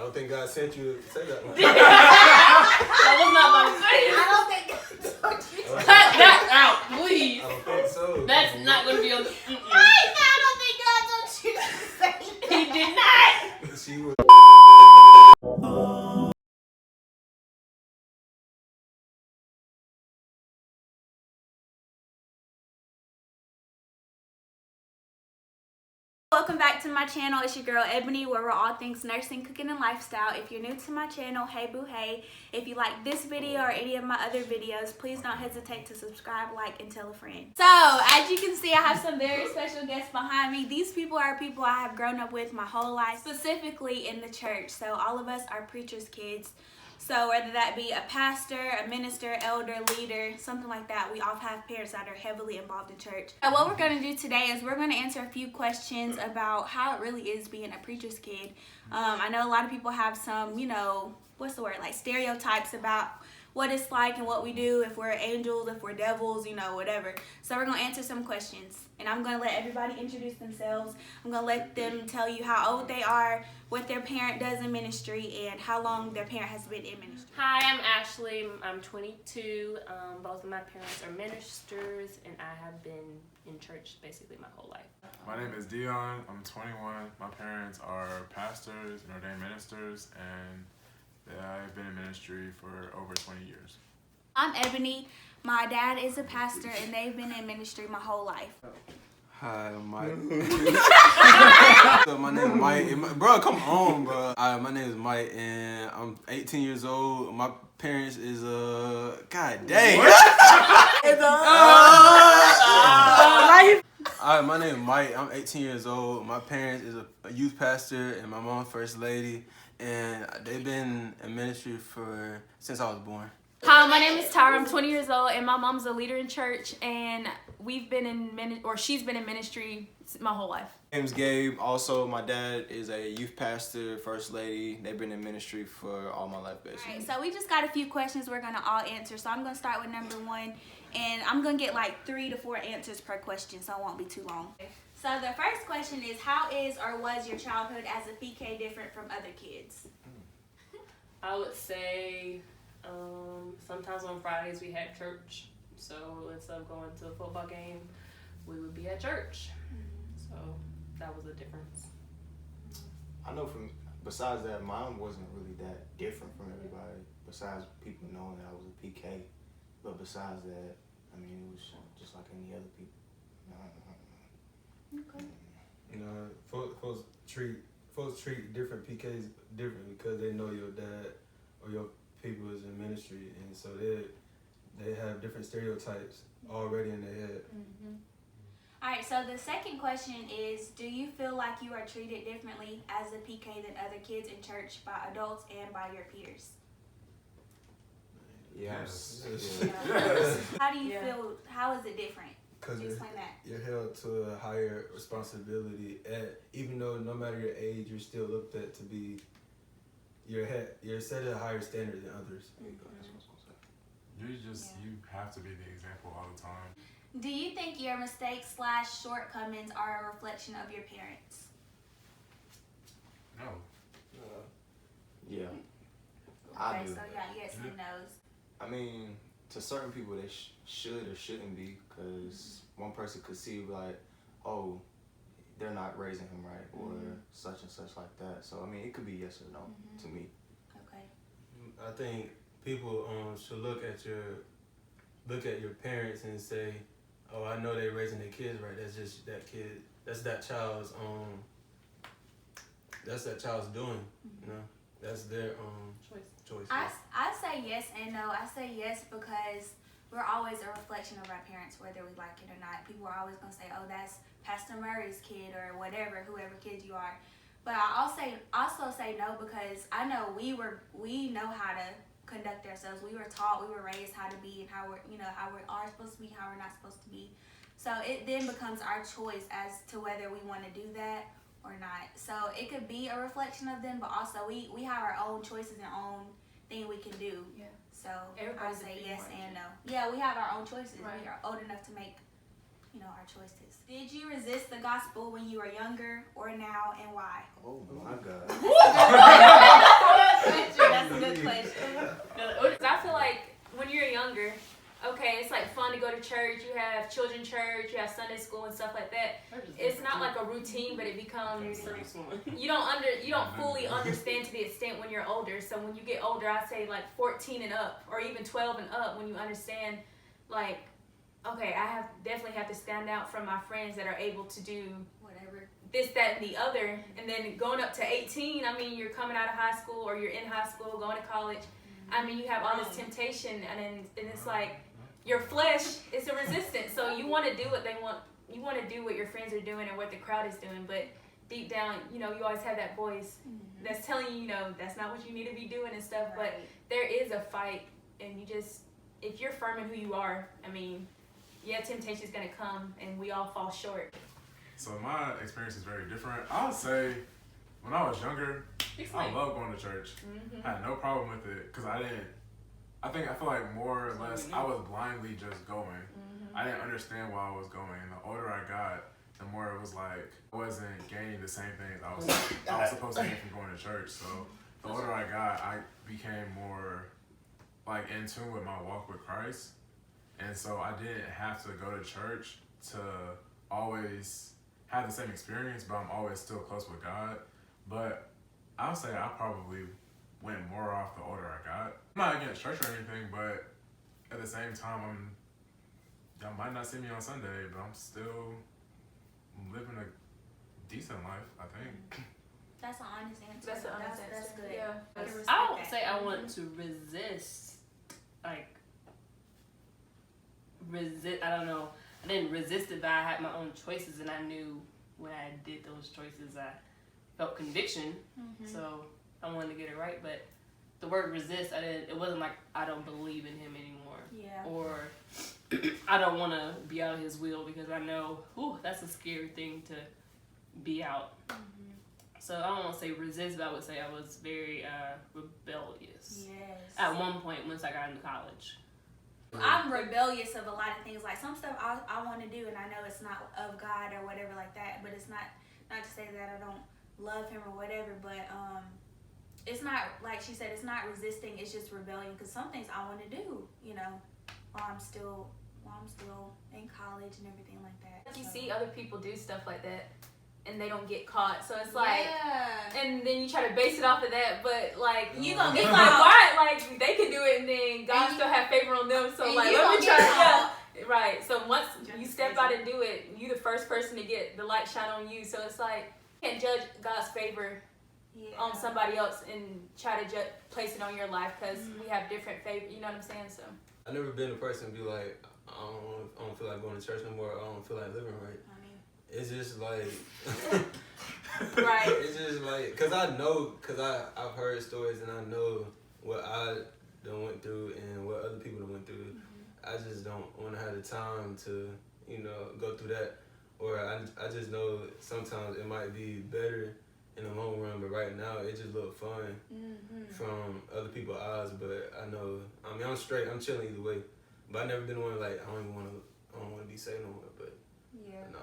don't think God sent you to say that one. That was not my face. I don't think God told you. Cut that out, please. I don't think so. That's not going to be on the... Right now, I don't think God told you to say that. He did not. She was. Welcome back to my channel. It's your girl Ebony, where we're all things nursing, cooking, and lifestyle. If you're new to my channel, hey boo hey. If you like this video or any of my other videos, please don't hesitate to subscribe, like, and tell a friend. So, as you can see, I have some very special guests behind me. These people are people I have grown up with my whole life, specifically in the church. So, all of us are preachers' kids. So whether that be a pastor, a minister, elder, leader, something like that, we all have parents that are heavily involved in church. So what we're going to do today is we're going to answer a few questions about how it really is being a preacher's kid. I know a lot of people have some, what's the word, like stereotypes about what it's like and what we do, if we're angels, if we're devils, whatever. So we're going to answer some questions. And I'm going to let everybody introduce themselves. I'm going to let them tell you how old they are, what their parent does in ministry, and how long their parent has been in ministry. Hi, I'm Ashley. I'm 22. Both of my parents are ministers, and I have been in church basically my whole life. My name is Deon. I'm 21. My parents are pastors and ordained ministers, and I've been in ministry for over 20 years. I'm Ebony. My dad is a pastor, and they've been in ministry my whole life. Hi, I'm Mike. So my name is Mike. Bro, come on, bro. My name is Mike, and I'm 18 years old. My parents is God dang. My name is Mike. I'm 18 years old. My parents is a youth pastor, and my mom first lady, and they've been in ministry since I was born. Hi, my name is Tyra. I'm 20 years old, and my mom's a leader in church, and we've been she's been in ministry my whole life. My name's Gabe. Also, my dad is a youth pastor, first lady. They've been in ministry for all my life, basically. All right, so we just got a few questions we're going to all answer. So I'm going to start with number 1, and I'm going to get like 3 to 4 answers per question, so it won't be too long. So the first question is, how is or was your childhood as a PK different from other kids? I would say sometimes on Fridays we had church. So instead of going to a football game, we would be at church. So that was a difference. I know besides that, mine wasn't really that different from everybody, besides people knowing that I was a PK. But besides that, I mean, it was just like any other people. Okay. Folks treat different PKs different because they know your dad or your people is in ministry, and so they have different stereotypes already in their head. Mm-hmm. All right, so the second question is, do you feel like you are treated differently as a PK than other kids in church by adults and by your peers? Yes. How do you feel? How is it different? Because Explain that. you're held to a higher responsibility, even though no matter your age, you're still looked at to be. You're set at a higher standard than others. You have to be the example all the time. Do you think your mistakes / shortcomings are a reflection of your parents? No. Yeah. Okay, I do. so yes and no's. I mean, to certain people, they should or shouldn't be, because one person could see like, oh, they're not raising him right, or such and such like that. So I mean, it could be yes or no to me. Okay. I think people should look at your parents and say, oh, I know they're raising their kids right. That's just that kid. That's that child's doing. That's their choice. I say yes and no. I say yes because we're always a reflection of our parents, whether we like it or not. People are always gonna say, oh, that's Pastor Murray's kid or whatever, whoever kid you are. But I also say no because I know we know how to conduct ourselves. We were taught, we were raised how to be and how we are supposed to be, how we're not supposed to be. So it then becomes our choice as to whether we want to do that or not. So it could be a reflection of them, but also we have our own choices and own thing we can do. Yeah. So Everybody's I say different, yes right? and no. Yeah, we have our own choices. Right. We are old enough to make our choices. Did you resist the gospel when you were younger or now, and why? Oh my God. church, you have Sunday school and stuff like that. It's not like a routine, but it becomes you don't fully understand to the extent when you're older. So when you get older, I'd say like 14 and up, or even 12 and up, when you understand, like, okay, I definitely have to stand out from my friends that are able to do Whatever. this, that, and the other. And then going up to 18, I mean, you're coming out of high school, or you're in high school, going to college. I mean, you have all this temptation, and it's like your flesh is a resistance. So you want to do what they want. You want to do what your friends are doing and what the crowd is doing. But deep down, you always have that voice that's telling you, that's not what you need to be doing and stuff. Right. But there is a fight, and if you're firm in who you are, I mean, yeah, temptation's going to come, and we all fall short. So my experience is very different. I would say when I was younger, I loved going to church. I had no problem with it because I feel like more or less I was blindly just going. I didn't understand why I was going. And the older I got, the more it was like I wasn't gaining the same things I was supposed to gain from going to church. So the older I got, I became more like in tune with my walk with Christ. And so I didn't have to go to church to always have the same experience, but I'm always still close with God. But I'll say I probably went more off the older I got. I'm not against church or anything, but at the same time, y'all might not see me on Sunday, but I'm still living a decent life, I think. That's an honest answer. That's an honest answer. That's good. Yeah. I don't say I want to resist. I don't know. I didn't resist it, but I had my own choices, and I knew when I did those choices, I felt conviction. So I wanted to get it right. But the word resist, it wasn't like I don't believe in him anymore. Yeah. Or I don't want to be out of his will, because I know, that's a scary thing to be out. So I don't want to say resist, but I would say I was very rebellious. Yes. At one point, once I got into college. I'm rebellious of a lot of things. Like some stuff I want to do, and I know it's not of God or whatever like that. But it's not to say that I don't love him or whatever. But it's not, like she said, it's not resisting. It's just rebellion. Because some things I want to do, while I'm still in college and everything like that. You see other people do stuff like that, and they don't get caught. So it's like, yeah. and then you try to base it off of that, but like You gonna it's get like, caught. why? Like they can do it, and then God And still have favor on them. So and like, you let me gonna try. get caught. Yeah, right. So once you step out and do it, you the first person to get the light shine on you. So it's like you can't judge God's favor on somebody else and try to place it on your life, because we have different favor. You know what I'm saying? So I never been a person to be like, I don't feel like going to church no more. I don't feel like living right. It's just like, right. It's just like, cause I've heard stories, and I know what I done went through and what other people done went through. I just don't want to have the time to, go through that. Or I just know sometimes it might be better in the long run, but right now it just look fun from other people's eyes. But I know, I'm straight, I'm chilling either way. But I never been one like, I don't want to be saved no more. But nah,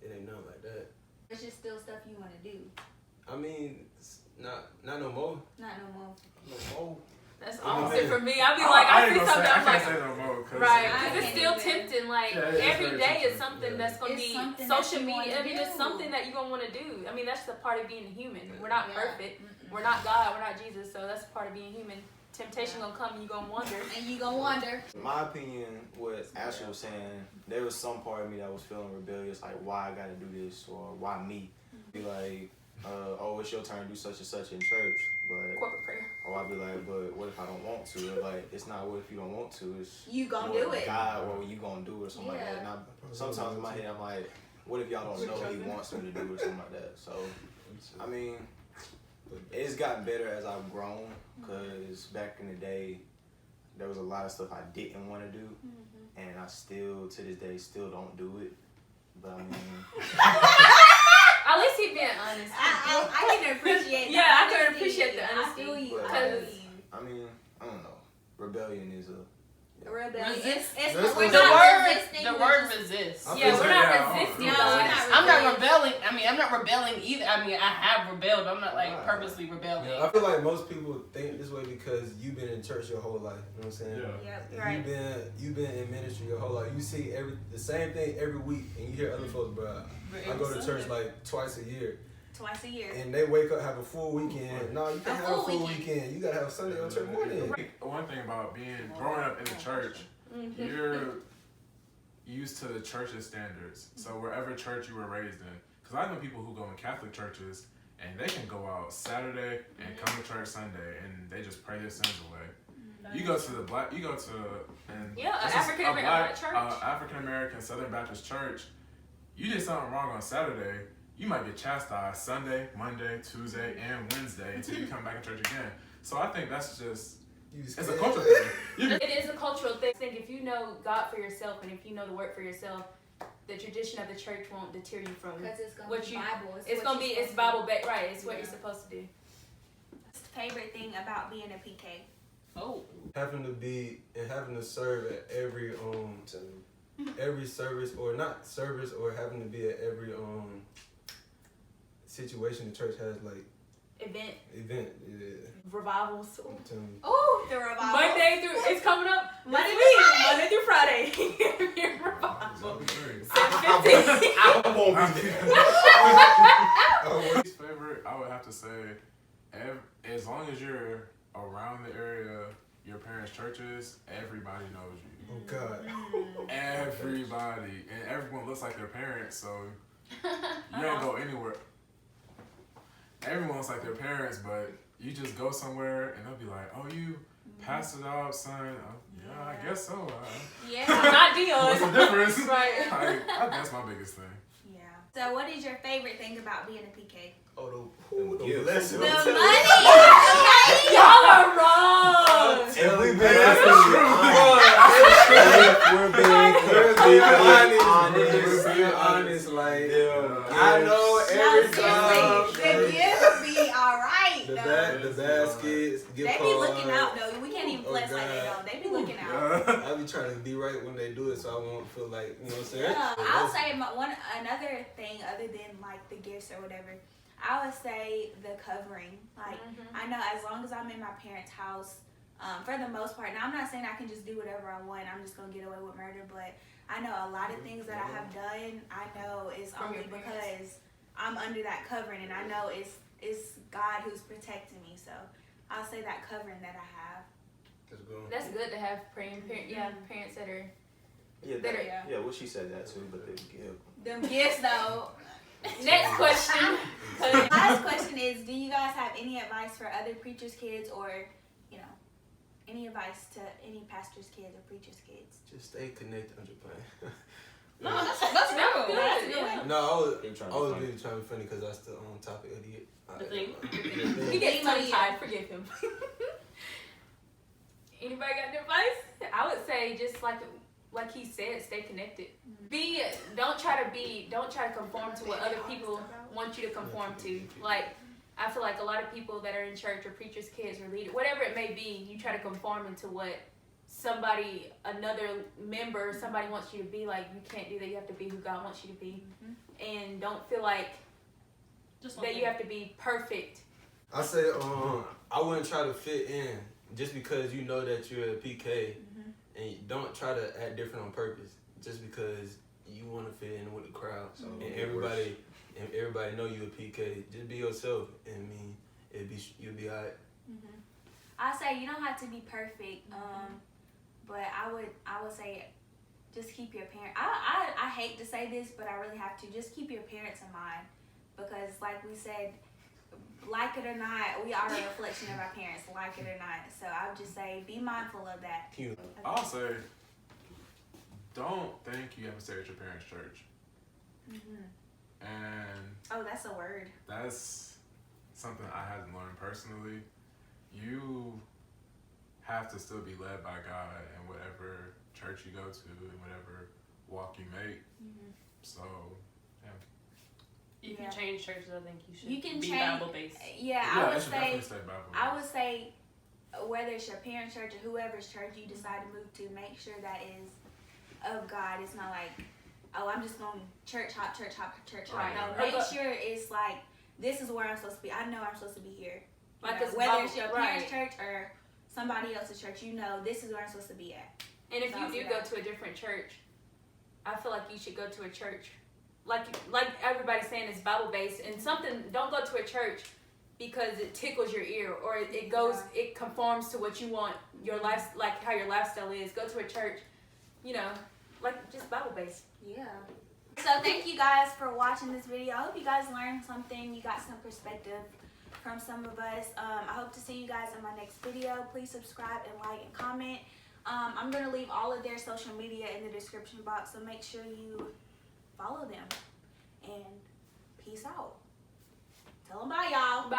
it ain't nothing like that. It's just still stuff you want to do. I mean, not no more. Not no more. No more. That's opposite for me. I'll be like, I see something, I'm I like, can't say no more. right, I because it's can't still either. tempting. Like, Yeah, it is every very day tempting. is something Yeah. that's going to It's be something that social you media. wanna I mean, it's do. something that you're going to want to do. I mean, that's the part of being human. We're not Yeah. perfect. We're not God. We're not Jesus. So that's part of being human. Temptation going to come and you're going to wonder. And you gonna wonder. In my opinion, what Ashley was saying, there was some part of me that was feeling rebellious, like why I gotta do this or why me. Be like, it's your turn to do such and such in church, but Corporate prayer. or I'd be like, but what if I don't want to? Or like, it's not what if you don't want to, it's You gonna what do it. God, what you gonna do or something like that. Yeah. And sometimes in my head I'm like, what if y'all don't know what he wants me to do or something like that? So I mean, it's gotten better as I've grown, because back in the day, there was a lot of stuff I didn't want to do, and I still, to this day, still don't do it. But I mean, At least he being honest. I can appreciate that. Yeah, I can appreciate the honesty. I feel you. But, I feel you. I mean, I don't know. Rebellion is Rebellion. Resist. We're The not resisting. word we're just- resist. Yeah, we're not Yeah, resisting. No, we're not I'm not rebelling. I mean, I'm not rebelling either. I mean, I have rebelled. I'm not like purposely rebelling. I feel like most people think this way because you've been in church your whole life. You know what I'm saying? Yeah. Yep, right. You've been in ministry your whole life. You see the same thing every week, and you hear other folks, bro. I go to church like twice a year. Twice a year. And they wake up, have a full weekend. No, you can't have a full weekend. You gotta have Sunday on church morning. One thing about growing up in the church, you're used to the church's standards. So wherever church you were raised in, because I know people who go in Catholic churches and they can go out Saturday and come to church Sunday and they just pray their sins away. You go to African American church, African American Southern Baptist church. You did something wrong on Saturday, you might get chastised Sunday, Monday, Tuesday, and Wednesday until you come back to church again. So I think that's just, it's a cultural thing. It is a cultural thing. I think if you know God for yourself and if you know the word for yourself, the tradition of the church won't deter you from Because it's going what to be you. Bible. It's Bible based, right? It's what you're supposed to do. What's the favorite thing about being a PK? Oh. Having to serve at every service, or not service, or having to be at every situation the church has, like Event. Yeah. Revivals. Oh, the revival. Monday through, it's coming up. Monday through Friday. Revival. I won't be there. Least favorite, I would have to say, as long as you're around the area, your parents' churches, everybody knows you. Oh God. Everybody. And everyone looks like their parents, so you don't go anywhere. Everyone looks like their parents, but you just go somewhere and they'll be like, "Oh, you passed it out, son." Oh, yeah, I guess so. Yeah. Not Deon. What's the difference? Right. That's my biggest thing. Yeah. So, what is your favorite thing about being a PK? Oh, The the blessing. The I'm money. telling you. Y'all are wrong. And we been That's the We're being honest. Like, I know No, every seriously, time. the gifts be alright. The though. baskets, They be looking out though. We can't even flex like they don't. They be looking out. I be trying to be right when they do it, so I won't feel like, you know what I'm saying? Yeah, I'll say another thing other than like the gifts or whatever. I would say the covering. Like I know as long as I'm in my parents' house, for the most part. Now I'm not saying I can just do whatever I want. I'm just gonna get away with murder, but I know a lot of things that I have done. I know is only because I'm under that covering, and I know it's God who's protecting me. So I'll say that covering that I have. That's good to have praying parents. Yeah, parents that are. Yeah, well, she said that too, but they give. Them gifts though. Next question. The last question is: do you guys have any advice for other preachers' kids, or any advice to any pastors' kids or preachers' kids? Just stay connected. I'm just playing. No, that's real. Good. That's a good Yeah. one. No, I was They trying to really be trying to be funny because that's the topic of The thing. He gets tongue-tied. Forgive him. Anybody got any advice? I would say just like he said, stay connected. Don't try to conform to what other people want you to conform to. Like, I feel like a lot of people that are in church or preachers' kids or leaders, whatever it may be, you try to conform into what another member, somebody wants you to be. Like, you can't do that. You have to be who God wants you to be. And don't feel like that you have to be perfect. I say I wouldn't try to fit in just because you know that you're a PK, and you don't try to act different on purpose just because you want to fit in with the crowd. So and everybody know you a PK. Just be yourself, and I mean you'll be alright. I say you don't have to be perfect, but I would say just keep your parents. I hate to say this, but I really have to. Just keep your parents in mind, because like we said, like it or not, we are a reflection of our parents, like it or not. So I would just say be mindful of that. I'll say, don't think you have to stay at your parents' church. And that's a word. that's something I had to learn personally. You have to still be led by God in whatever church you go to and whatever walk you make. So, If you change churches, I think you should You can be change- Bible based. Yeah, I I would should say definitely stay Bible. I would say whether it's your parents' church or whoever's church you decide to move to, make sure that is of God. It's not like, oh, I'm just going church hop. Right. No, make sure it's like, this is where I'm supposed to be. I know I'm supposed to be here. Like whether it's your parents' church or somebody else's church, you know, this is where I'm supposed to be at. And if you do go to a different church, I feel like you should go to a church. Like everybody's saying, it's Bible based. And don't go to a church because it tickles your ear or it conforms to what you want, your life, like how your lifestyle is. Go to a church, like just Bible based. Yeah. So thank you guys for watching this video. I hope you guys learned something. You got some perspective from some of us. I hope to see you guys in my next video. Please subscribe and like and comment. I'm going to leave all of their social media in the description box, so make sure you follow them. And peace out. Tell them bye, y'all. Bye.